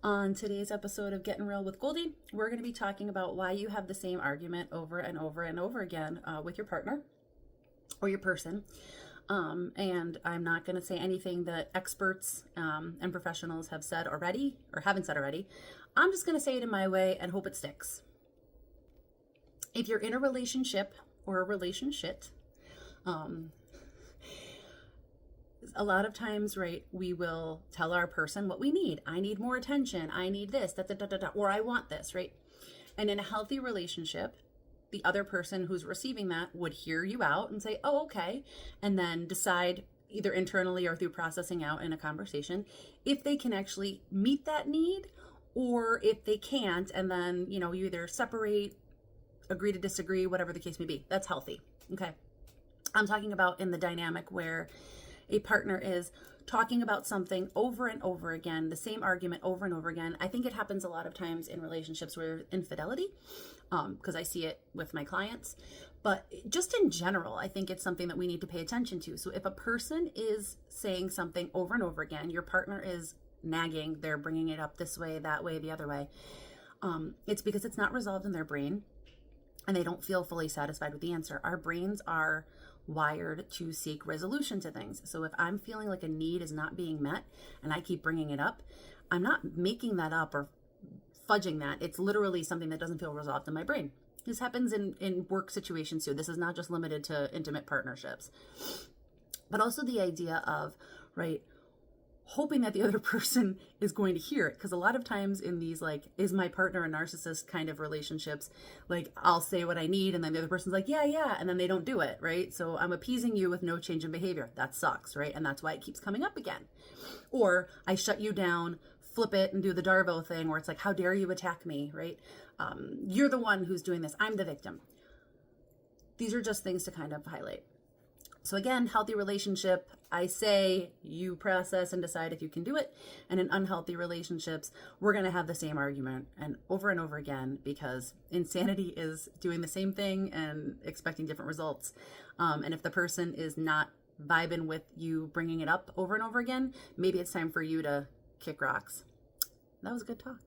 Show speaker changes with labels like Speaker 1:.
Speaker 1: On today's episode of Getting Real with Goldie, we're going to be talking about why you have the same argument over and over and over again with your partner or your person. And I'm not going to say anything that experts and professionals have said already or haven't said already. I'm just going to say it in my way and hope it sticks. If you're in a relationship or a relationship, a lot of times, right, we will tell our person what we need. I need more attention. I need this, or I want this, right? And in a healthy relationship, the other person who's receiving that would hear you out and say, oh, okay. And then decide either internally or through processing out in a conversation, if they can actually meet that need or if they can't. And then, you either separate, agree to disagree, whatever the case may be. That's healthy. Okay. I'm talking about in the dynamic where a partner is talking about something over and over again, the same argument over and over again. I think it happens a lot of times in relationships where infidelity, because I see it with my clients. But just in general, I think it's something that we need to pay attention to. So if a person is saying something over and over again, your partner is nagging, they're bringing it up this way, that way, the other way. It's because it's not resolved in their brain and they don't feel fully satisfied with the answer. Our brains are wired to seek resolution to things. So if I'm feeling like a need is not being met and I keep bringing it up, I'm not making that up or fudging that. It's literally something that doesn't feel resolved in my brain. This happens in work situations too. This is not just limited to intimate partnerships, but also the idea of, right, hoping that the other person is going to hear it. Because a lot of times in these, like, is my partner a narcissist kind of relationships, like, I'll say what I need and then the other person's like, yeah, and then they don't do it, right? So I'm appeasing you with no change in behavior. That sucks, right? And that's why it keeps coming up again. Or I shut you down, flip it and do the Darvo thing where it's like, how dare you attack me, right? You're the one who's doing this. I'm the victim. These are just things to kind of highlight. So again, healthy relationship, I say you process and decide if you can do it. And in unhealthy relationships, we're going to have the same argument and over again, because insanity is doing the same thing and expecting different results. And if the person is not vibing with you bringing it up over and over again, maybe it's time for you to kick rocks. That was a good talk.